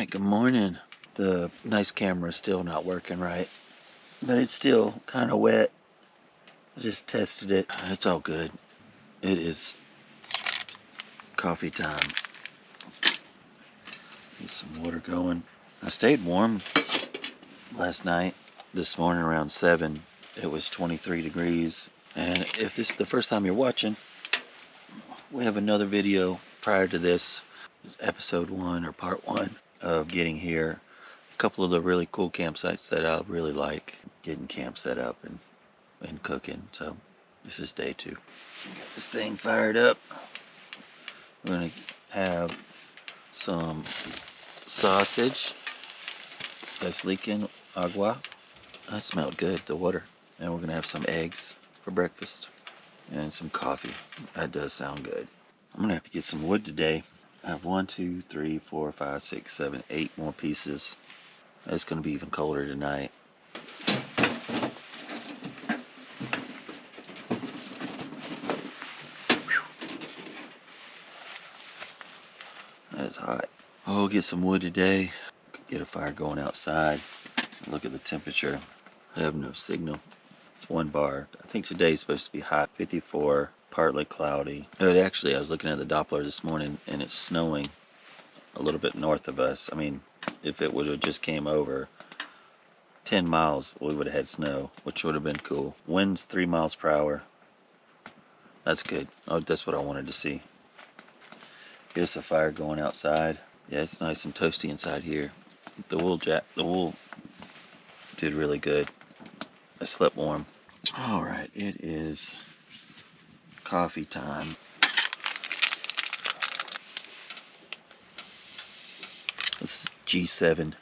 Alright, good morning. The nice camera is still not working right, but it's still kind of wet. I just tested it. It's all good. It is coffee time. Get some water going. I stayed warm last night. This morning around 7, it was 23 degrees. And if this is the first time you're watching, we have another video prior to this, episode 1 or part 1 of getting here. A couple of the really cool campsites that I really like, getting camp set up and cooking. So this is day 2. Got this thing fired up. We're gonna have some sausage that's leaking agua. That smelled good, the water. And we're gonna have some eggs for breakfast and some coffee. That does sound good. I'm gonna have to get some wood today. I have 1, 2, 3, 4, 5, 6, 7, 8 more pieces. It's gonna be even colder tonight. That is hot. Oh, get some wood today. Get a fire going outside. Look at the temperature. I have no signal. It's 1 bar. I think today's supposed to be hot. 54, partly cloudy. But actually, I was looking at the Doppler this morning, and it's snowing a little bit north of us. I mean, if it would have just came over 10 miles, we would have had snow, which would have been cool. Winds 3 miles per hour. That's good. Oh, that's what I wanted to see. Here's the fire going outside. Yeah, it's nice and toasty inside here. The wool did really good. I slept warm. All right, it is coffee time. This is G7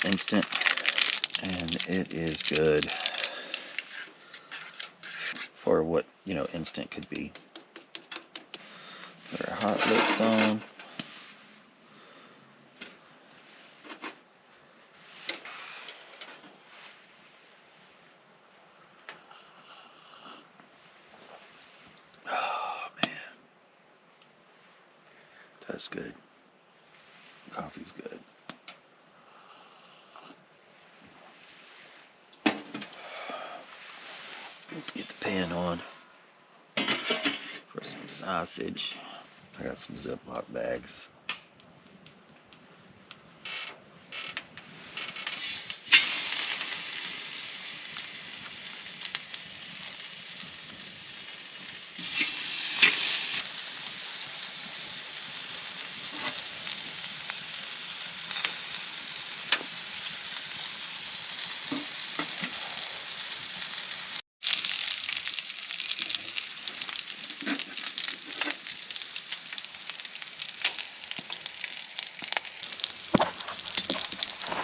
instant, and it is good for what, instant could be. Put our hot lips on. Oh man, that's good. Coffee's good. Let's get the pan on for some sausage. I got some Ziploc bags.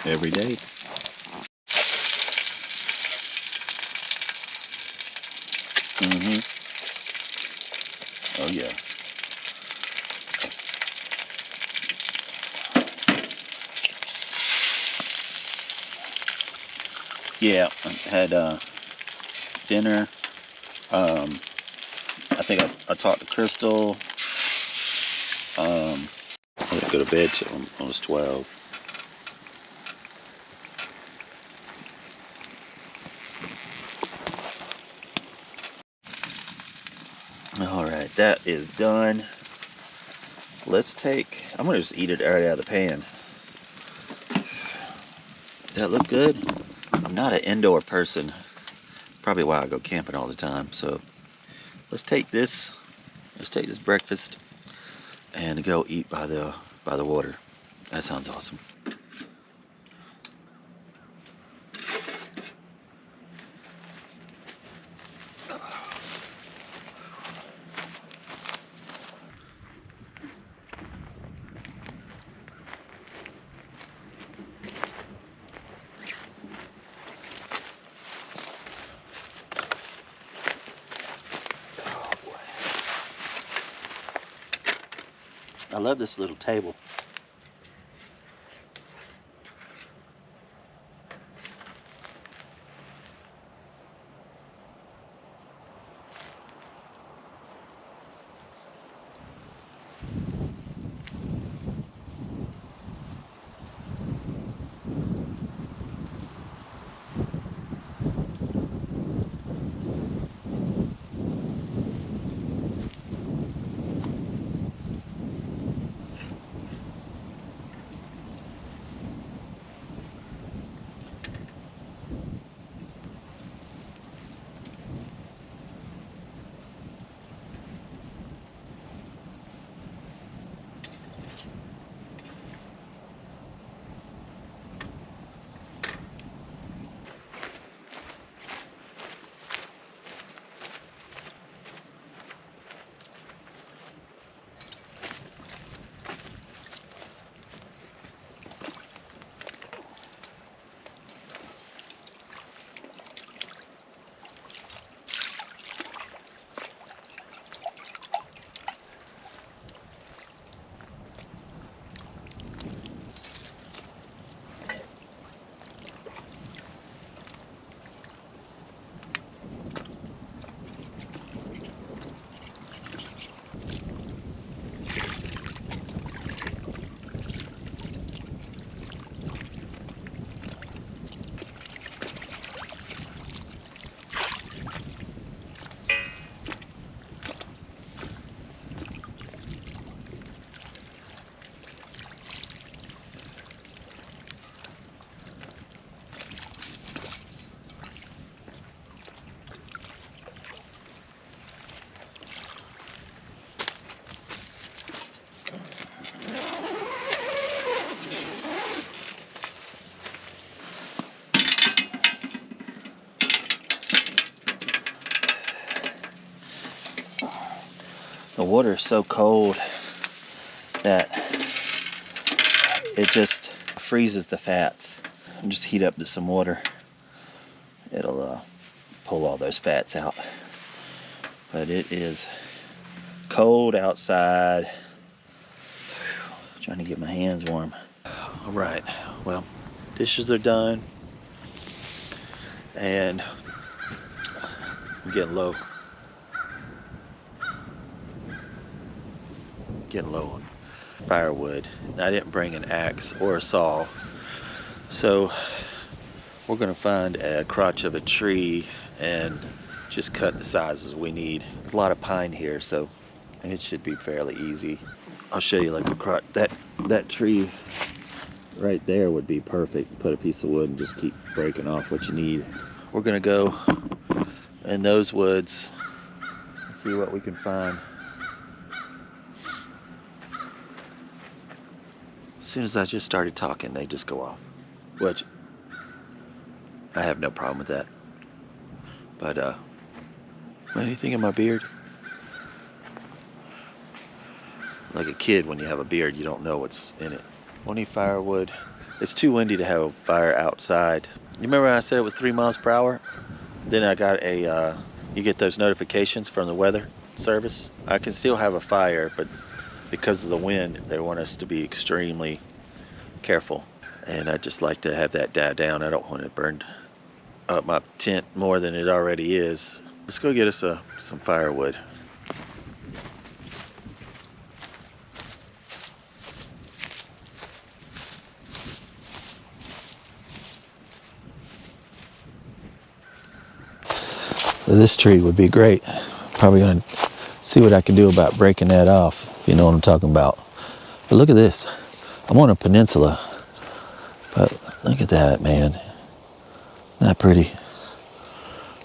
Every day. Oh yeah. Yeah, I had dinner. I think I talked to Crystal. I didn't go to bed till almost 12. All right, that is done. I'm gonna just eat it right out of the pan. That look good? I'm not an indoor person. Probably why I go camping all the time. So let's take this breakfast and go eat by the water. That sounds awesome. I love this little table. The water is so cold that it just freezes the fats. And just heat up some water. It'll pull all those fats out. But it is cold outside. Trying to get my hands warm. All right, well, dishes are done. And I'm getting low. Getting low on firewood. And I didn't bring an axe or a saw. So we're gonna find a crotch of a tree and just cut the sizes we need. There's a lot of pine here, so it should be fairly easy. I'll show you like a crotch. That tree right there would be perfect. Put a piece of wood and just keep breaking off what you need. We're gonna go in those woods and see what we can find. As soon as I just started talking, they just go off. Which, I have no problem with that. But, anything in my beard? Like a kid, when you have a beard, you don't know what's in it. We'll need firewood. It's too windy to have a fire outside. You remember when I said it was 3 miles per hour? Then I got you get those notifications from the weather service. I can still have a fire, but because of the wind, they want us to be extremely careful. And I just like to have that die down. I don't want it burned up my tent more than it already is. Let's go get us some firewood. This tree would be great. Probably gonna see what I can do about breaking that off, if you know what I'm talking about. But look at this. I'm on a peninsula. But look at that, man. Isn't that pretty?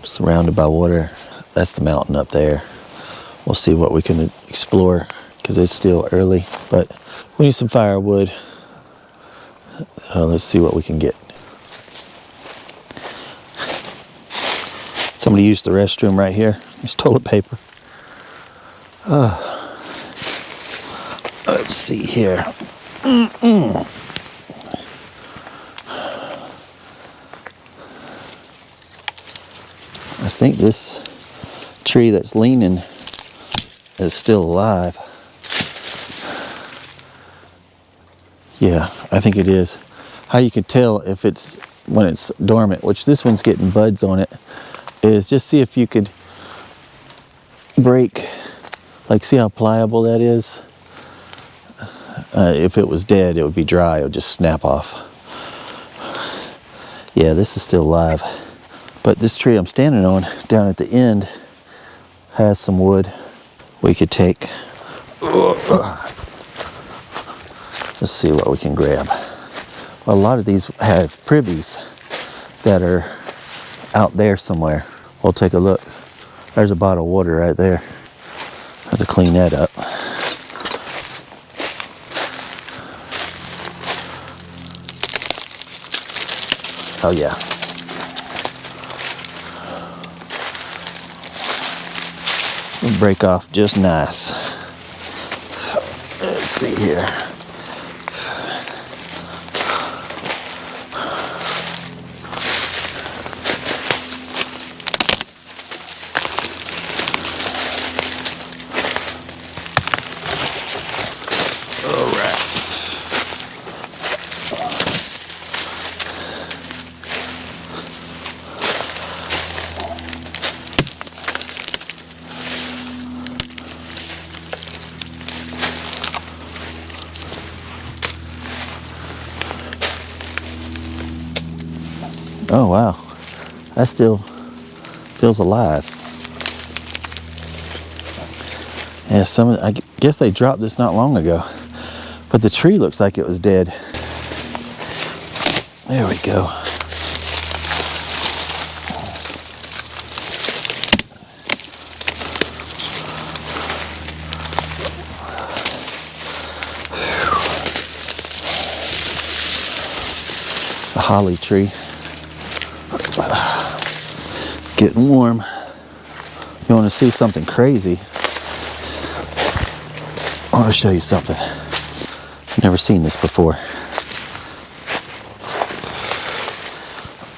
Surrounded by water. That's the mountain up there. We'll see what we can explore because it's still early. But we need some firewood. Let's see what we can get. Somebody used the restroom right here. There's toilet paper. Let's see here. I think this tree that's leaning is still alive. Yeah, I think it is. How you can tell if it's when it's dormant, which this one's getting buds on it, is just see if you could break, like see how pliable that is. If it was dead, it would be dry, it would just snap off. Yeah, this is still alive. But this tree I'm standing on down at the end has some wood we could take. Let's see what we can grab. Well, a lot of these have privies that are out there somewhere. We'll take a look. There's a bottle of water right there. Have to clean that up. Oh yeah. It'll break off just nice. Let's see here. Oh wow, that still feels alive. Yeah, I guess they dropped this not long ago, but the tree looks like it was dead. There we go. A holly tree. Getting warm. You want to see something crazy? I want to show you something. I've never seen this before.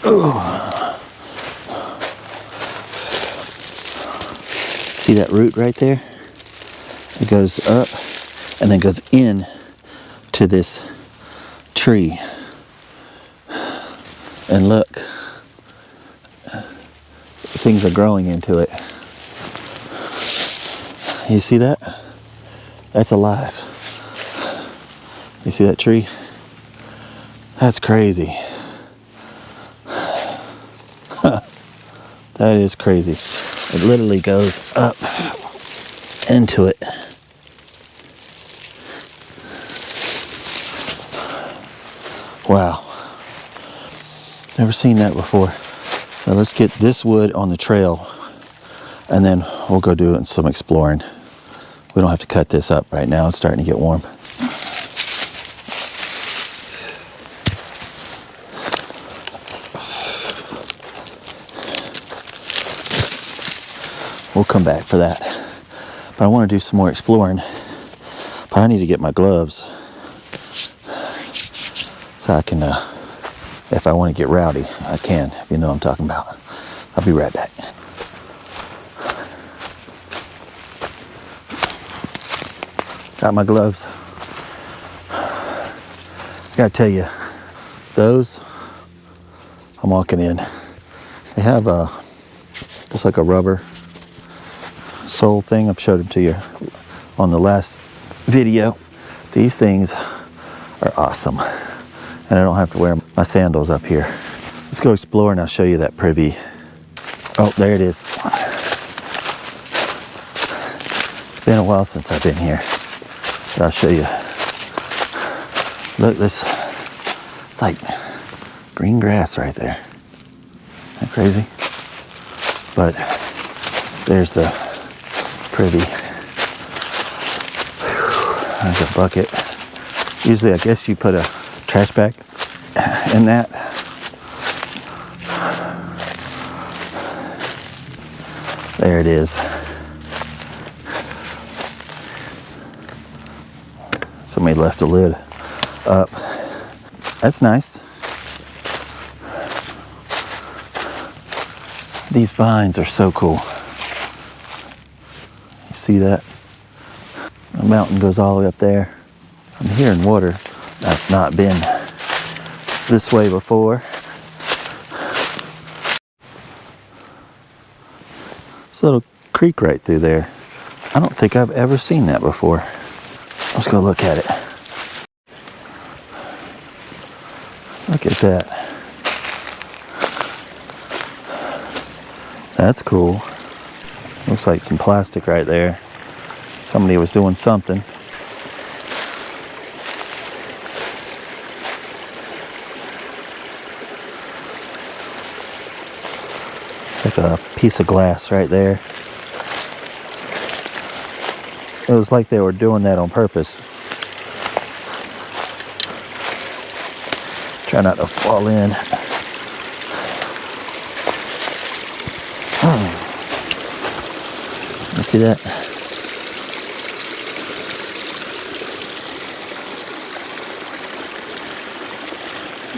Oh. See that root right there? It goes up and then goes in to this tree. And look, things are growing into it. You see that? That's alive. You see that tree? That's crazy. That is crazy. It literally goes up into it. Wow. Never seen that before. So let's get this wood on the trail and then we'll go do some exploring. We don't have to cut this up right now. It's starting to get warm. We'll come back for that. But I want to do some more exploring. But I need to get my gloves so I can, if I want to get rowdy, I can, if you know what I'm talking about. I'll be right back. Got my gloves. I gotta tell you, those I'm walking in, they have just like a rubber sole thing. I've showed them to you on the last video. These things are awesome. And I don't have to wear my sandals up here. Let's go explore and I'll show you that privy. Oh, there it is. It's been a while since I've been here. But I'll show you. Look, this, it's like green grass right there. Isn't that crazy? But there's the privy. There's a bucket. Usually, I guess you put a trash bag in that. There it is. Somebody left the lid up. That's nice. These vines are so cool. You see that? The mountain goes all the way up there. I'm hearing water. I've not been this way before. There's a little creek right through there. I don't think I've ever seen that before. Let's go look at it. Look at that. That's cool. Looks like some plastic right there. Somebody was doing something. Like a piece of glass right there. It was like they were doing that on purpose. Try not to fall in. You see that?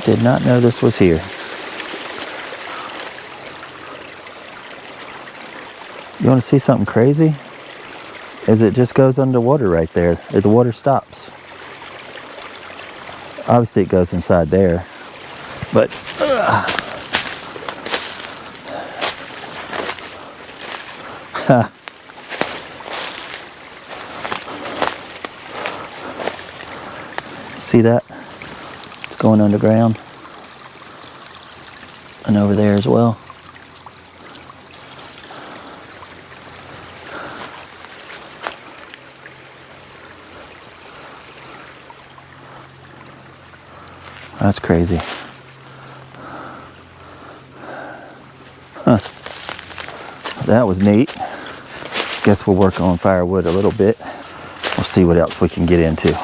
Did not know this was here. You want to see something crazy? Is it just goes underwater right there. The water stops. Obviously it goes inside there. But see that? It's going underground. And over there as well. That's crazy. Huh. That was neat. Guess we'll work on firewood a little bit. We'll see what else we can get into.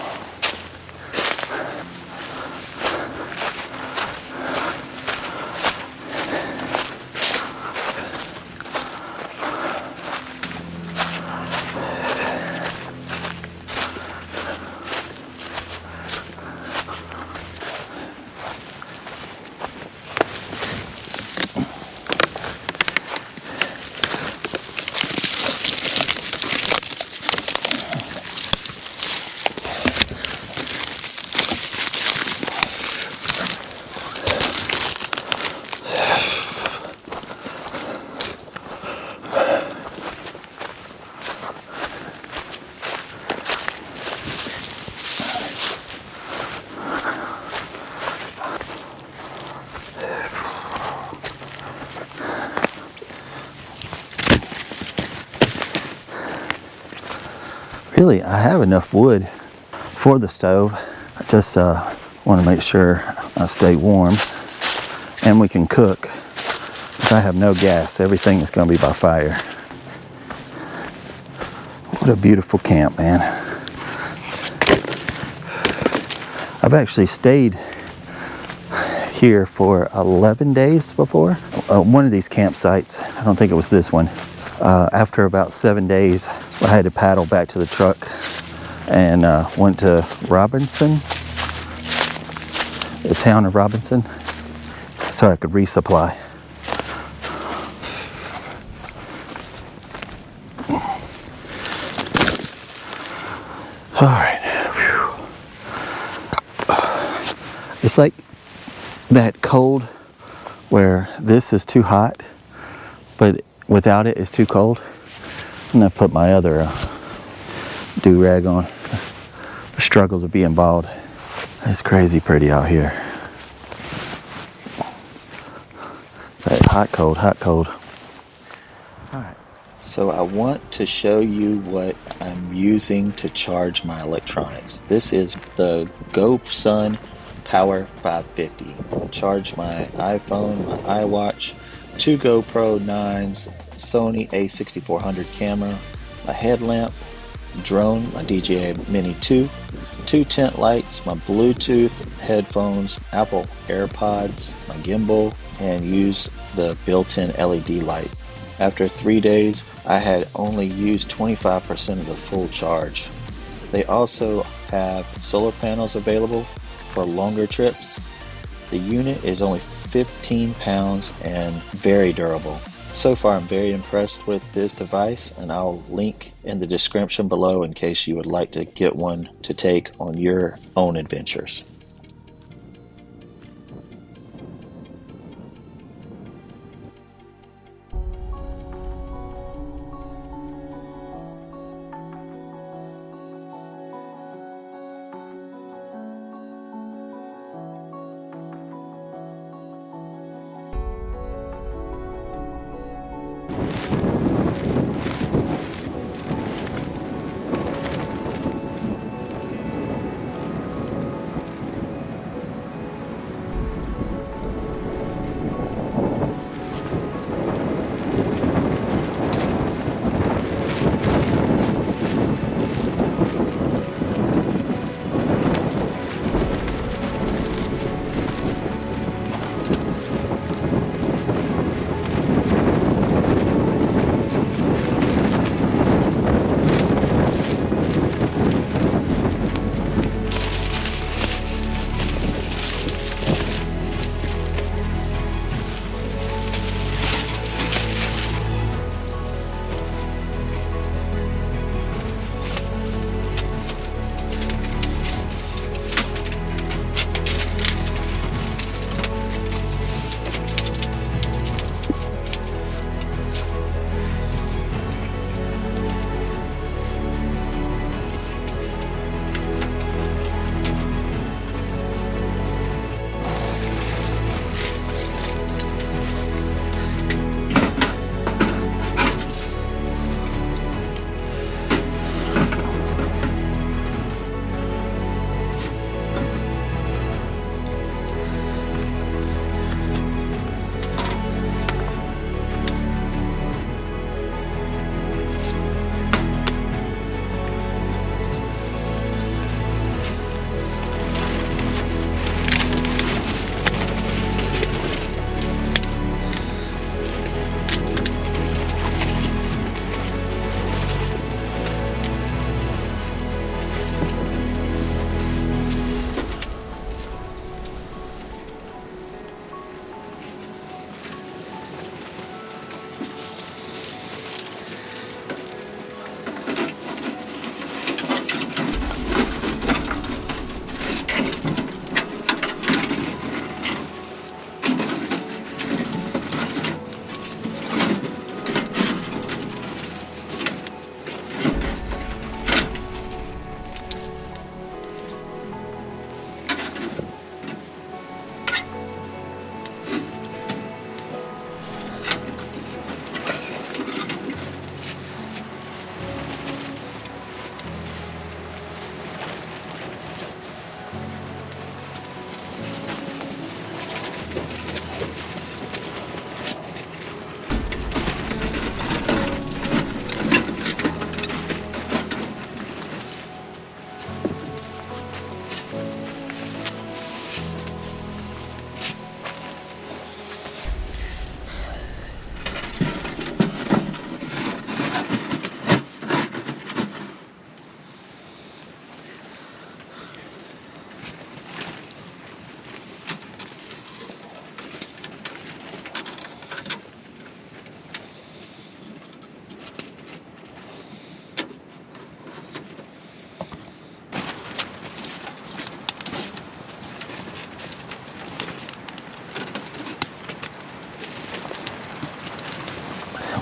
Really, I have enough wood for the stove. I just want to make sure I stay warm and we can cook. If I have no gas, everything is going to be by fire. What a beautiful camp, man. I've actually stayed here for 11 days before. One of these campsites, I don't think it was this one, after about 7 days, I had to paddle back to the truck and went to Robinson, the town of Robinson, so I could resupply. All right. Whew. It's like that cold where this is too hot, but without it, it's too cold. I'm gonna put my other do-rag on. The struggles of being bald. It's crazy pretty out here. That hot, cold, hot, cold. All right. So I want to show you what I'm using to charge my electronics. This is the GoSun Power 550. I charge my iPhone, my iWatch, 2 GoPro 9s, Sony A6400 camera, my headlamp, drone, my DJI Mini 2, 2 tent lights, my Bluetooth headphones, Apple AirPods, my gimbal, and use the built-in LED light. After 3 days, I had only used 25% of the full charge. They also have solar panels available for longer trips. The unit is only 15 pounds and very durable. So far, I'm very impressed with this device, and I'll link in the description below in case you would like to get one to take on your own adventures.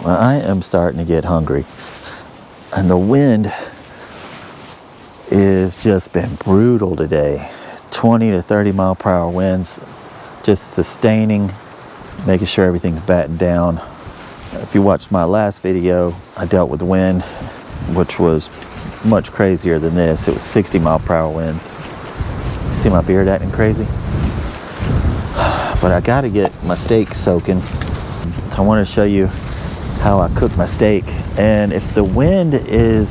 Well, I am starting to get hungry. And the wind is just been brutal today. 20 to 30 mile per hour winds, just sustaining, making sure everything's battened down. If you watched my last video, I dealt with wind, which was much crazier than this. It was 60 mile per hour winds. See my beard acting crazy? But I gotta get my steak soaking. I want to show you how I cook my steak. And if the wind is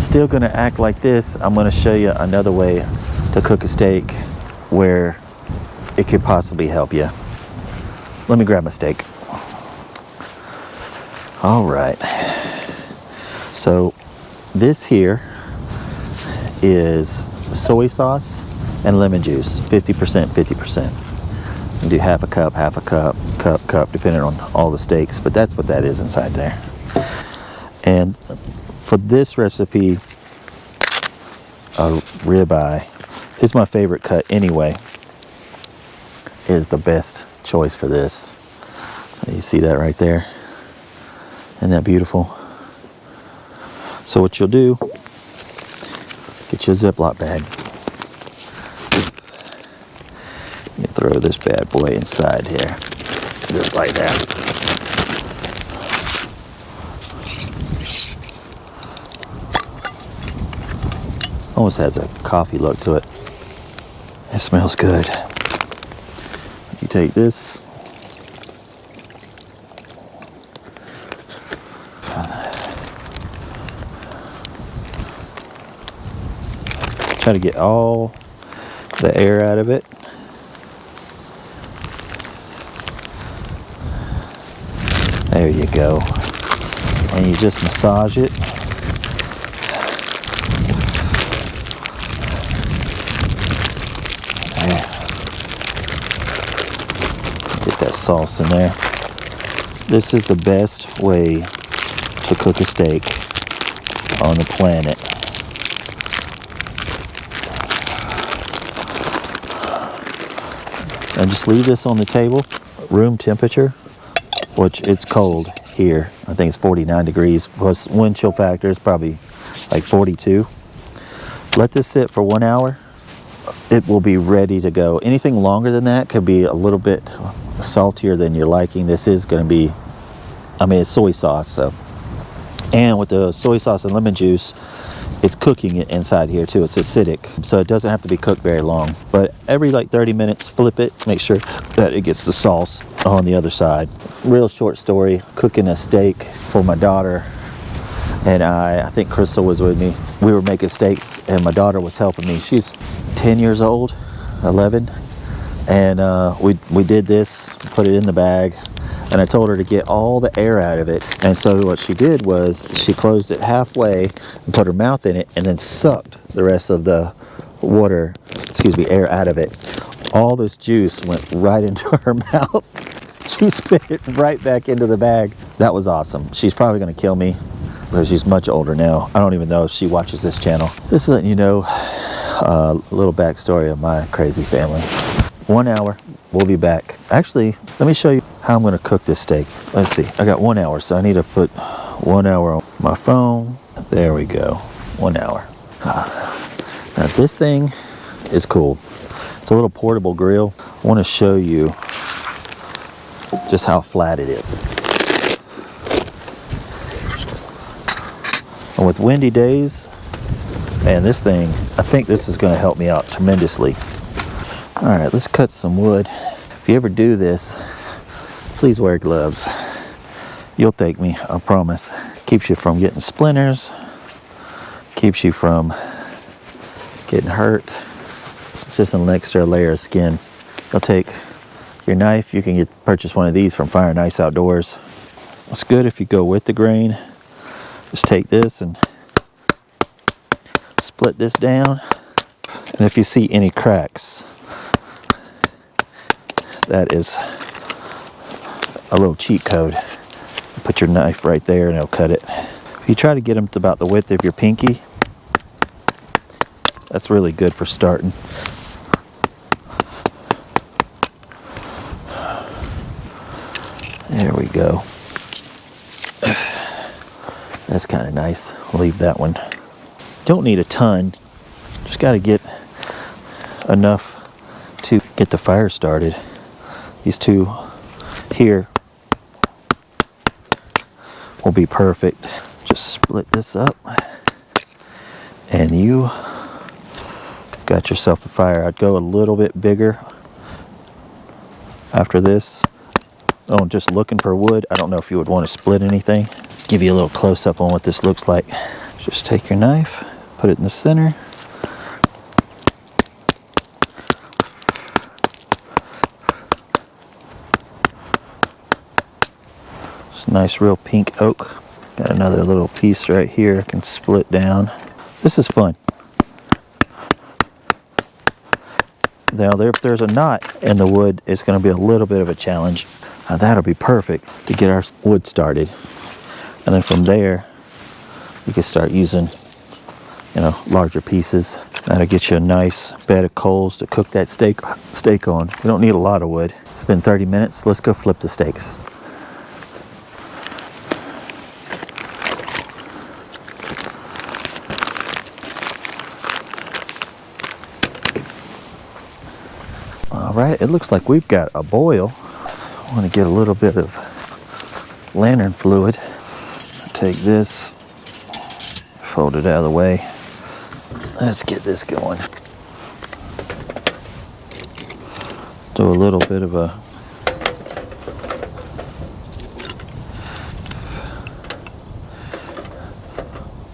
still gonna act like this, I'm gonna show you another way to cook a steak where it could possibly help you. Let me grab my steak. All right. So this here is soy sauce and lemon juice, 50%, 50%. You do half a cup, cup, depending on all the steaks, but that's what that is inside there. And for this recipe, a ribeye is my favorite cut anyway, is the best choice for this. You see that right there? Isn't that beautiful? So what you'll do, get your Ziploc bag. You throw this bad boy inside here, just like that. Almost has a coffee look to it. It smells good. You take this, try to get all the air out of it. There you go. And you just massage it. There. Get that sauce in there. This is the best way to cook a steak on the planet. And just leave this on the table, room temperature, which it's cold here. I think it's 49 degrees, plus wind chill factor is probably like 42. Let this sit for 1 hour. It will be ready to go. Anything longer than that could be a little bit saltier than your liking. This is going to be, I mean, it's soy sauce, so. And with the soy sauce and lemon juice, it's cooking it inside here too. It's acidic, so it doesn't have to be cooked very long. But every like 30 minutes, flip it, make sure that it gets the sauce on the other side. Real short story, cooking a steak for my daughter and I think Crystal was with me. We were making steaks and my daughter was helping me. She's 10 years old, 11. And we did this, put it in the bag, and I told her to get all the air out of it. And so what she did was she closed it halfway and put her mouth in it and then sucked the rest of the water, air out of it. All this juice went right into her mouth. She spit it right back into the bag. That was awesome. She's probably gonna kill me because she's much older now. I don't even know if she watches this channel. Just letting you know a little backstory of my crazy family. 1 hour, we'll be back. Actually, let me show you how I'm gonna cook this steak. Let's see, I got 1 hour, so I need to put 1 hour on my phone. There we go, 1 hour. Now this thing is cool. It's a little portable grill. I wanna show you just how flat it is. And with windy days, man, this thing, I think this is gonna help me out tremendously. All right, let's cut some wood. If you ever do this, please wear gloves. You'll thank me, I promise. Keeps you from getting splinters, keeps you from getting hurt. It's just an extra layer of skin. You'll take your knife, you can purchase one of these from Fire and Ice Outdoors. It's good if you go with the grain. Just take this and split this down. And if you see any cracks, that is a little cheat code. Put your knife right there and it'll cut it. If you try to get them to about the width of your pinky, that's really good for starting. There we go. That's kind of nice. I'll leave that one. Don't need a ton. Just got to get enough to get the fire started. These two here will be perfect. Just split this up and you got yourself a fire. I'd go a little bit bigger after this. Oh, just looking for wood. I don't know if you would want to split anything. Give you a little close-up on what this looks like. Just take your knife, put it in the center. It's nice real pink oak. Got another little piece right here I can split down. This is fun. Now if there's a knot in the wood, it's going to be a little bit of a challenge. Now that'll be perfect to get our wood started. And then from there, you can start using, larger pieces. That'll get you a nice bed of coals to cook that steak on. We don't need a lot of wood. It's been 30 minutes. Let's go flip the steaks. All right, it looks like we've got a boil. I want to get a little bit of lantern fluid. Take this, fold it out of the way. Let's get this going. Do a little bit of a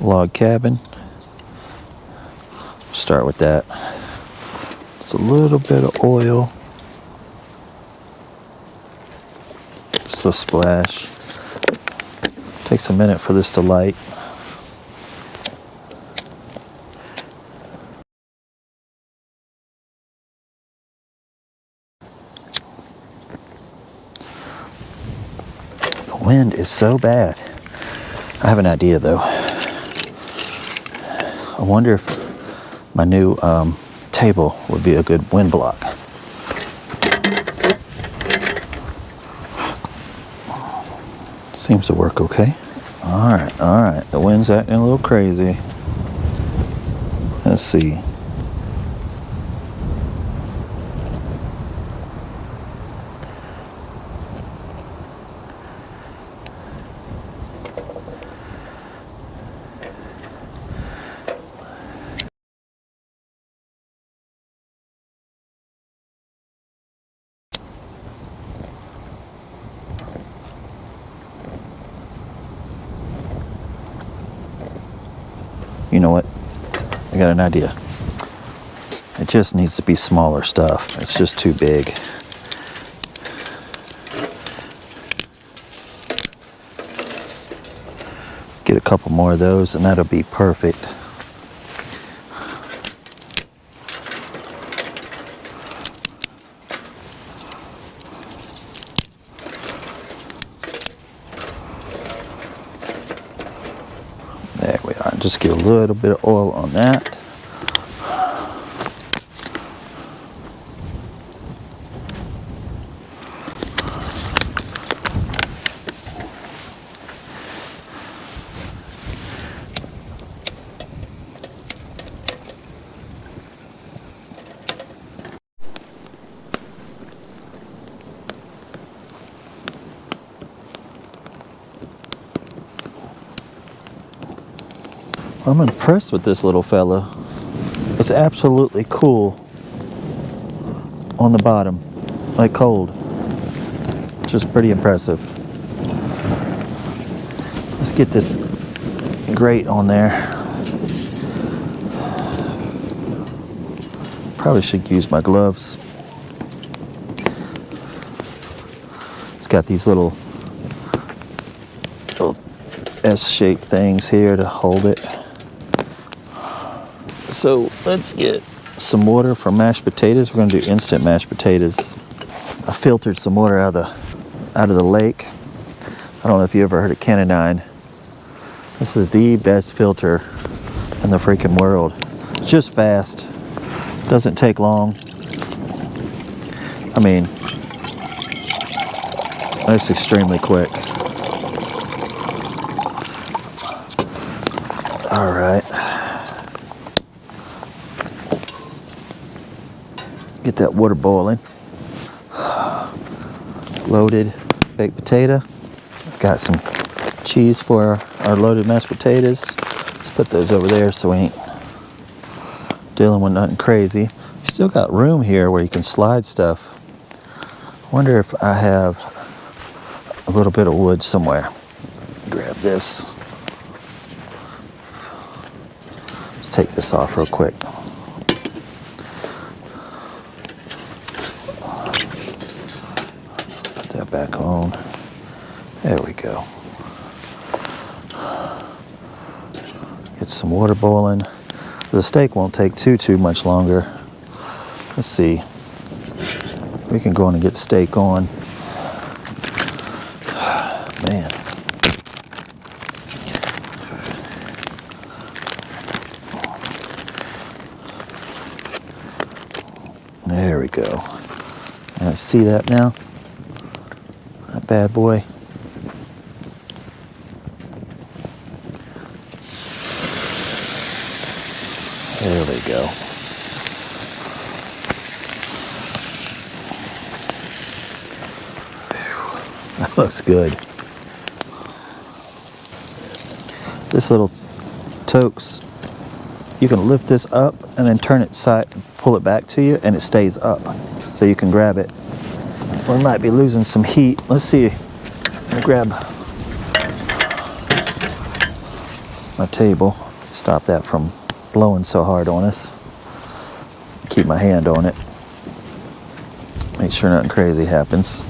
log cabin. Start with that. Just a little bit of oil. Just a splash. Takes a minute for this to light. The wind is so bad. I have an idea though. I wonder if my new table would be a good wind block. Seems to work okay. All right. The wind's acting a little crazy. Let's see. You know what? I got an idea. It just needs to be smaller stuff. It's just too big. Get a couple more of those and that'll be perfect. There we are. Just get a little bit of oil on that. I'm impressed with this little fella. It's absolutely cool on the bottom, like cold. Just pretty impressive. Let's get this grate on there. Probably should use my gloves. It's got these little S-shaped things here to hold it. So let's get some water for mashed potatoes. We're gonna do instant mashed potatoes. I filtered some water out of the lake. I don't know if you ever heard of Canoe. This is the best filter in the freaking world. It's just fast. Doesn't take long. I mean, it's extremely quick. All right. Get that water boiling. Loaded baked potato. Got some cheese for our loaded mashed potatoes. Let's put those over there so we ain't dealing with nothing crazy. Still got room here where you can slide stuff. Wonder if I have a little bit of wood somewhere. Grab this. Let's take this off real quick. Put that back on. There we go. Get some water boiling. The steak won't take too much longer. Let's see. We can go in and get the steak on. Man. There we go. See that now? That bad boy. There we go. That looks good. This little toques, you can lift this up and then turn it side, pull it back to you, and it stays up. So you can grab it. We might be losing some heat. Let's see. Let me grab my table. Stop that from blowing so hard on us. Keep my hand on it. Make sure nothing crazy happens.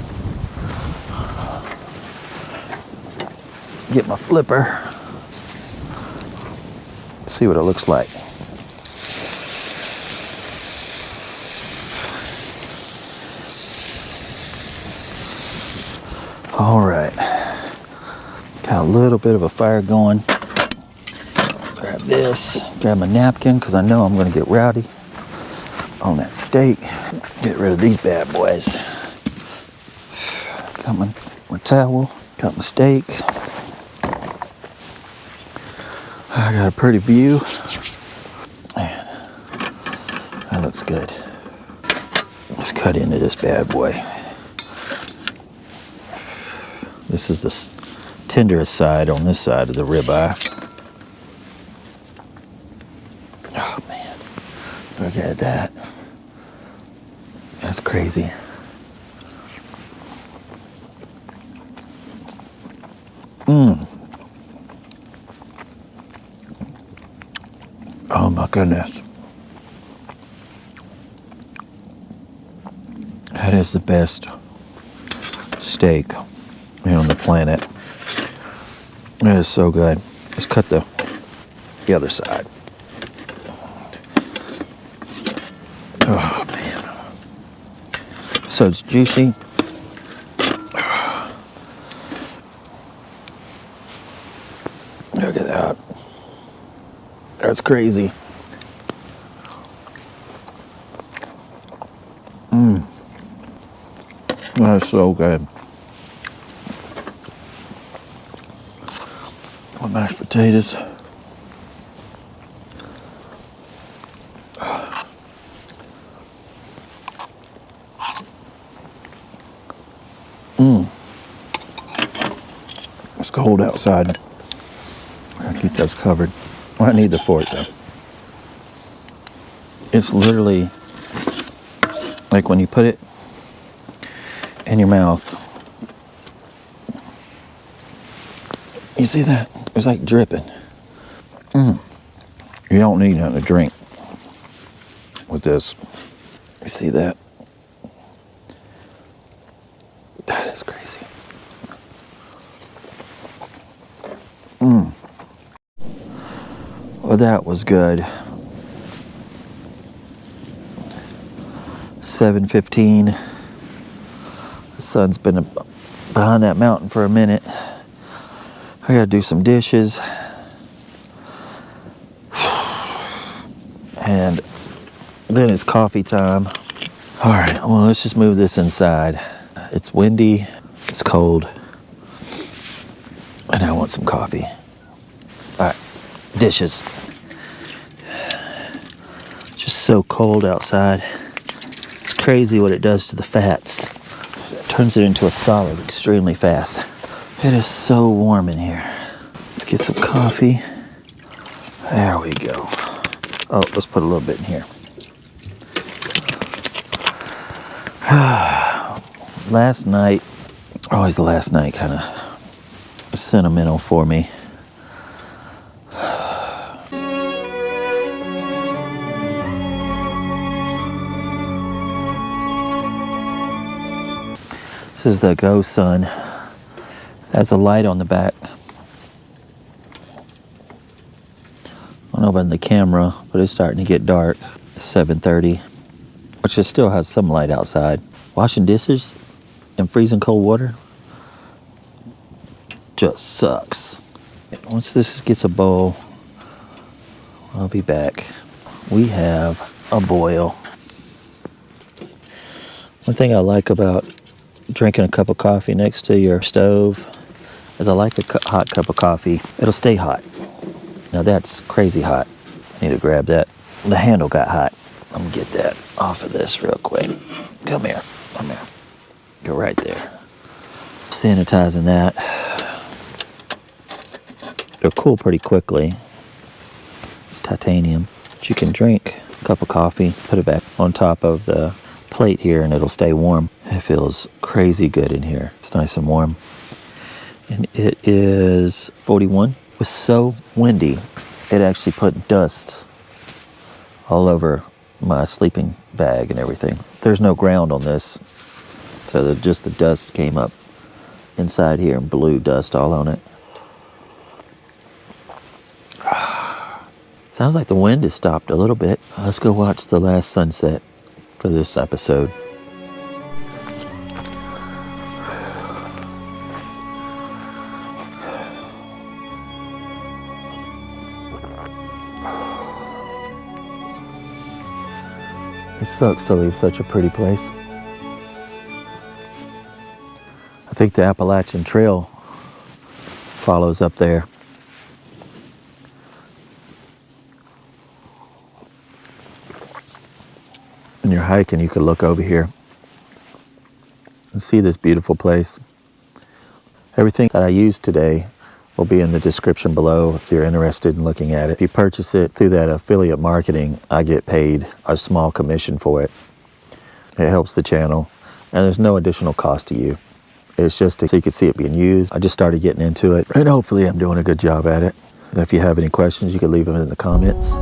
Get my flipper. See what it looks like. All right. Got a little bit of a fire going. Grab this. Grab my napkin because I know I'm going to get rowdy on that steak. Get rid of these bad boys. Got my towel. Got my steak. I got a pretty view. Man, that looks good. Let's cut into this bad boy. This is the tenderest side on this side of the ribeye. Oh man, look at that. That's crazy. Oh my goodness. That is the best steak on the planet. That is so good. Let's cut the other side. Oh man. So it's juicy. Look at that. That's crazy. That's so good. My mashed potatoes. It's cold outside. I'll keep those covered. Well, I need the fork though. It's literally like when you put it in your mouth. You see that? It's like dripping. You don't need nothing to drink with this. You see that? That is crazy. Well, that was good. 7:15. The sun's been behind that mountain for a minute. I gotta do some dishes. And then it's coffee time. All right, well, let's just move this inside. It's windy, it's cold, and I want some coffee. All right, dishes. It's just so cold outside. It's crazy what it does to the fats. It turns it into a solid extremely fast. It is so warm in here. Let's get some coffee. There we go. Oh, let's put a little bit in here. Last night, always the last night kind of sentimental for me. This is the Go Sun. Has a light on the back. I don't know about the camera, but it's starting to get dark. 7:30, which it still has some light outside. Washing dishes in freezing cold water just sucks. Once this gets a boil, I'll be back. We have a boil. One thing I like about drinking a cup of coffee next to your stove is I like a hot cup of coffee. It'll stay hot. Now that's crazy hot. I need to grab that. The handle got hot. Let me get that off of this real quick. Come here. Come here. Go right there. Sanitizing that. It'll cool pretty quickly. It's titanium. But you can drink a cup of coffee, put it back on top of the plate here, and it'll stay warm. It feels crazy good in here. It's nice and warm. And it is 41. It was so windy, it actually put dust all over my sleeping bag and everything. There's no ground on this, so just the dust came up inside here and blew dust all on it. Sounds like the wind has stopped a little bit. Let's go watch the last sunset for this episode. It sucks to leave such a pretty place. I think the Appalachian Trail follows up there. When you're hiking, you could look over here and see this beautiful place. Everything that I used today will be in the description below if you're interested in looking at it. If you purchase it through that affiliate marketing, I get paid a small commission for it. It helps the channel, and there's no additional cost to you. It's just so you can see it being used. I just started getting into it, and hopefully I'm doing a good job at it. And if you have any questions, you can leave them in the comments.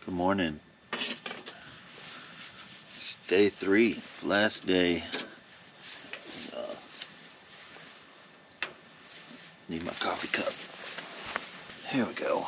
Good morning. It's day 3, last day. Need my coffee cup. Here we go.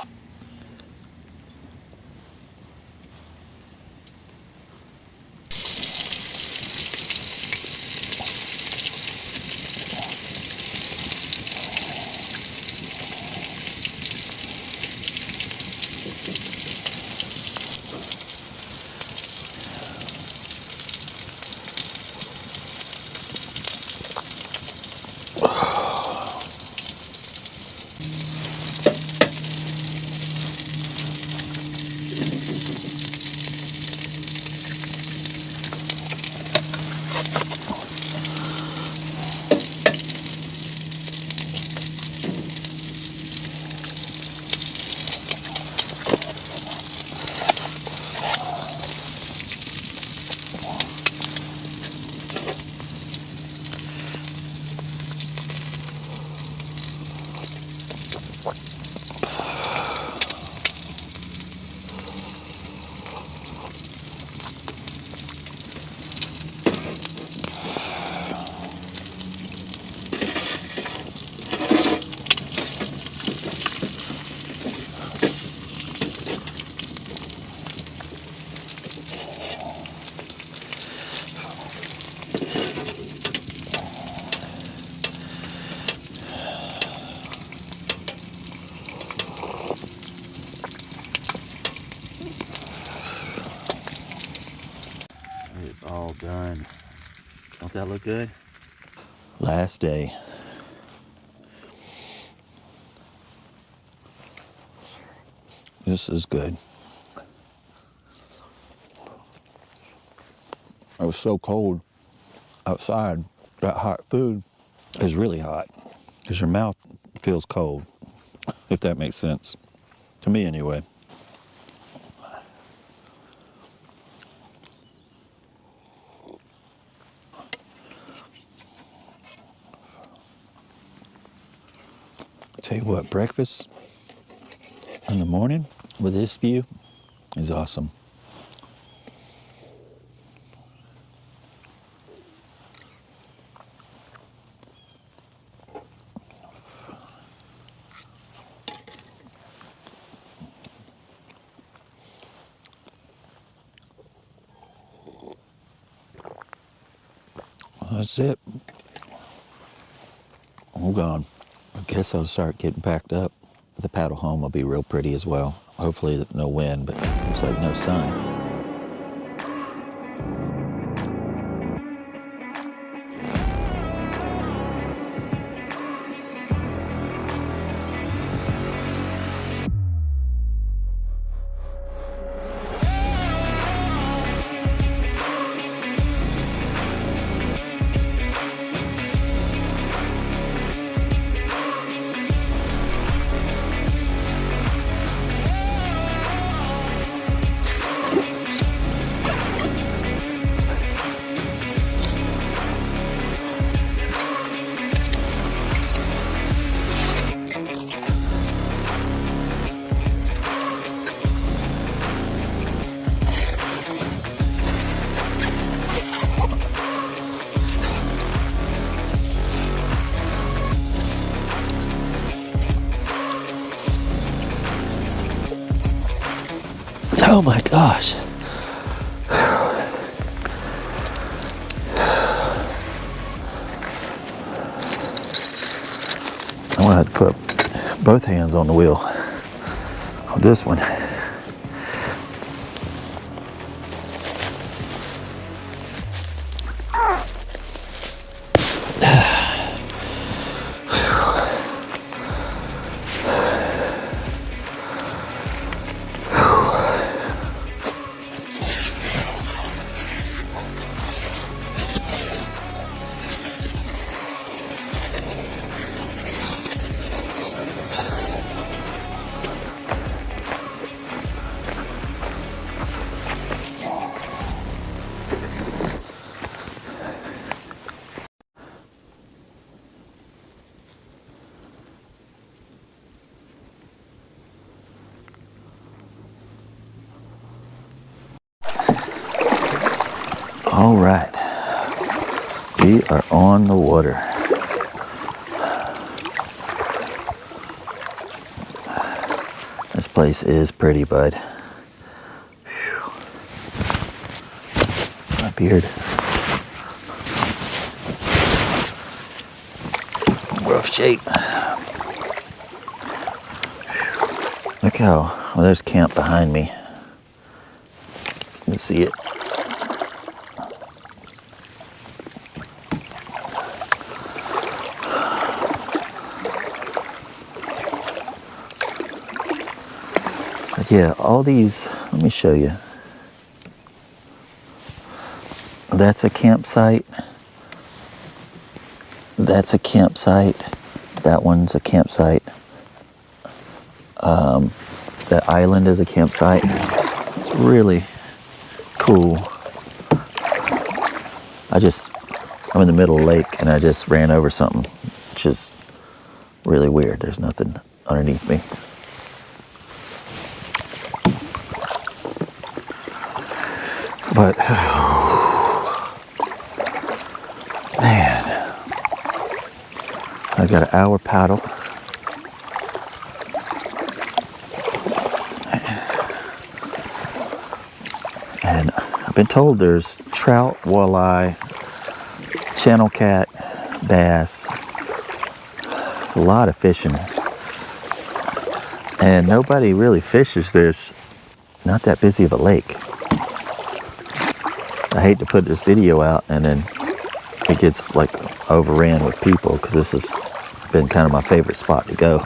all done. Don't that look good? Last day. This is good. It was so cold outside. That hot food is really hot because your mouth feels cold, if that makes sense. To me, anyway. Tell you what, breakfast in the morning with this view is awesome. That's it. I'm gone. I guess I'll start getting packed up. The paddle home will be real pretty as well. Hopefully no wind, but looks like no sun. Oh my gosh. I'm gonna have to put both hands on the wheel on this one. All right, we are on the water. This place is pretty, bud. Whew. My beard. Rough shape. Look how, well, there's camp behind me. You can see it. Yeah, all these, let me show you. That's a campsite. That's a campsite. That one's a campsite. That island is a campsite. Really cool. I'm in the middle of the lake and I just ran over something, which is really weird. There's nothing underneath me. But, man, I got an hour paddle. And I've been told there's trout, walleye, channel cat, bass. There's a lot of fishing. And nobody really fishes this. Not that busy of a lake. I hate to put this video out and then it gets like overran with people, because this has been kind of my favorite spot to go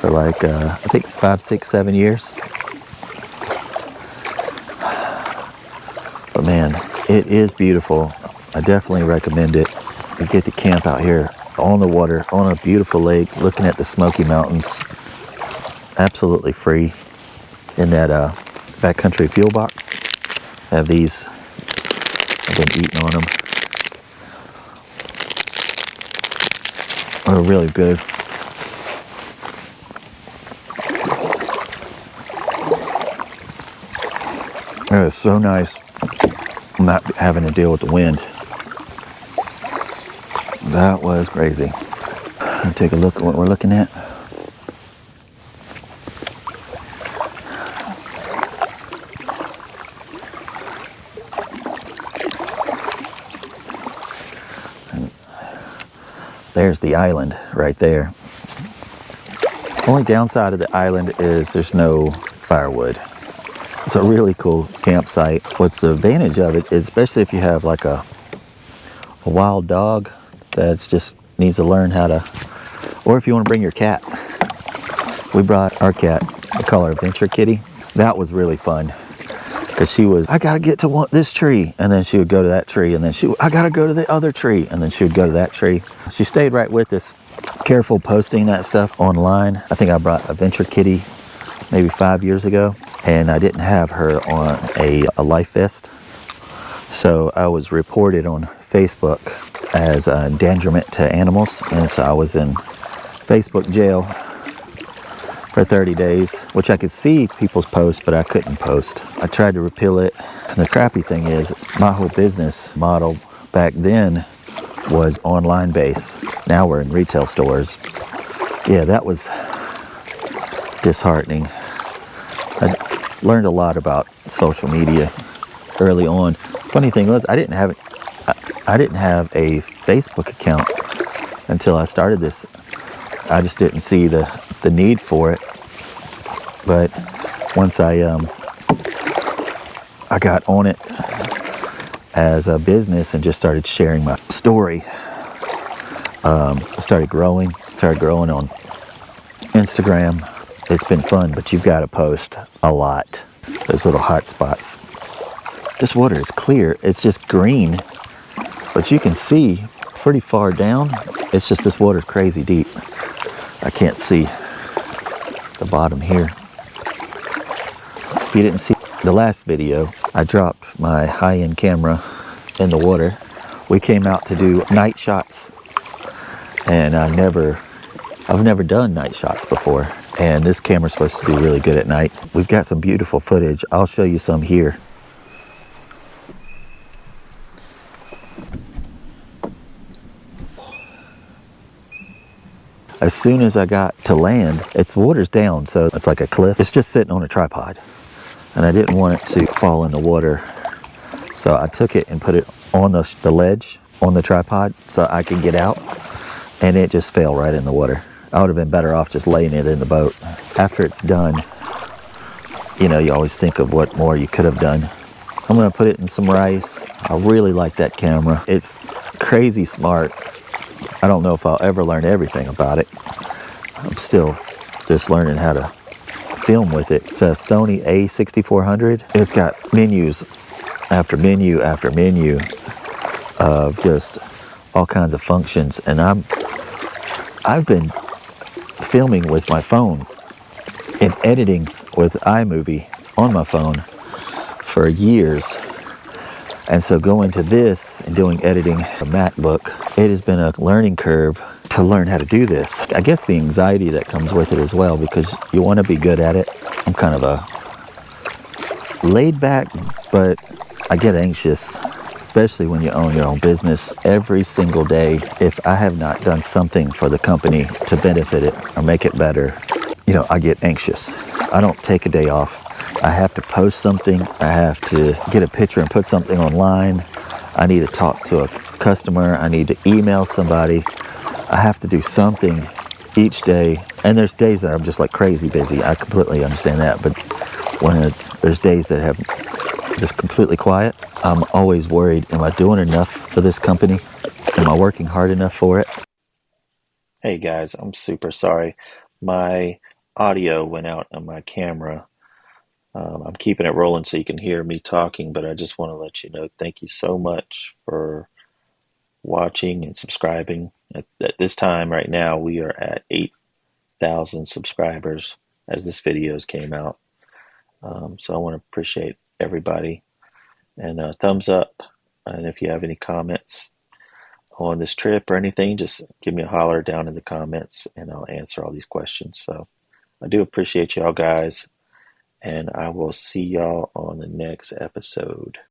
for like I think 5, 6, 7 years. But man, it is beautiful. I definitely recommend it. You get to camp out here on the water, on a beautiful lake, looking at the Smoky Mountains. Absolutely free. In that backcountry fuel box, I have these. I've been eating on them. They're really good. It is so nice not having to deal with the wind. That was crazy. I'll take a look at what we're looking at. There's the island right there. Only downside of the island is there's no firewood. It's a really cool campsite. What's the advantage of it is, especially if you have like a wild dog that's just needs to learn how to, or if you want to bring your cat. We brought our cat, we call her Adventure Kitty. That was really fun, because she was, I gotta get to this tree, and then she would go to that tree, and then I gotta go to the other tree, and then she would go to that tree. She stayed right with us. Careful posting that stuff online. I think I brought Adventure Kitty maybe 5 years ago, and I didn't have her on a life vest. So I was reported on Facebook as endangerment to animals, and so I was in Facebook jail for 30 days, which I could see people's posts, but I couldn't post. I tried to repeal it. And the crappy thing is, my whole business model back then was online base. Now we're in retail stores. Yeah, that was disheartening. I learned a lot about social media early on. Funny thing was, I didn't have a Facebook account until I started this. I just didn't see the need for it. But once I got on it as a business and just started sharing my story, started growing on Instagram. It's been fun, but you've got to post a lot. Those little hot spots. This water is clear. It's just green, but you can see pretty far down. It's just this water's crazy deep. I can't see the bottom here. If you didn't see the last video, I dropped my high-end camera in the water. We came out to do night shots, and I've never done night shots before, and this camera's supposed to do really good at night. We've got some beautiful footage. I'll show you some here. As soon as I got to land, water's down, so it's like a cliff. It's just sitting on a tripod, and I didn't want it to fall in the water, so I took it and put it on the ledge on the tripod so I could get out, and it just fell right in the water. I would have been better off just laying it in the boat. After it's done, you know, you always think of what more you could have done. I'm gonna put it in some rice. I really like that camera. It's crazy smart. I don't know if I'll ever learn everything about it. I'm still just learning how to film with it. It's a Sony A6400. It's got menus after menu after menu of just all kinds of functions. And I've been filming with my phone and editing with iMovie on my phone for years. And so going to this and doing editing on a MacBook, it has been a learning curve to learn how to do this. I guess the anxiety that comes with it as well, because you want to be good at it. I'm kind of a laid back, but I get anxious, especially when you own your own business. Every single day, if I have not done something for the company to benefit it or make it better, you know, I get anxious. I don't take a day off. I have to post something. I have to get a picture and put something online. I need to talk to a customer. I need to email somebody. I have to do something each day. And there's days that I'm just like crazy busy. I completely understand that. But when there's days that have just completely quiet. I'm always worried, am I doing enough for this company? Am I working hard enough for it? Hey guys, I'm super sorry. My audio went out on my camera. I'm keeping it rolling so you can hear me talking, but I just want to let you know thank you so much for watching and subscribing. At this time, right now, we are at 8,000 subscribers as this videos came out. So I want to appreciate everybody and thumbs up. And if you have any comments on this trip or anything, just give me a holler down in the comments and I'll answer all these questions. So I do appreciate y'all guys, and I will see y'all on the next episode.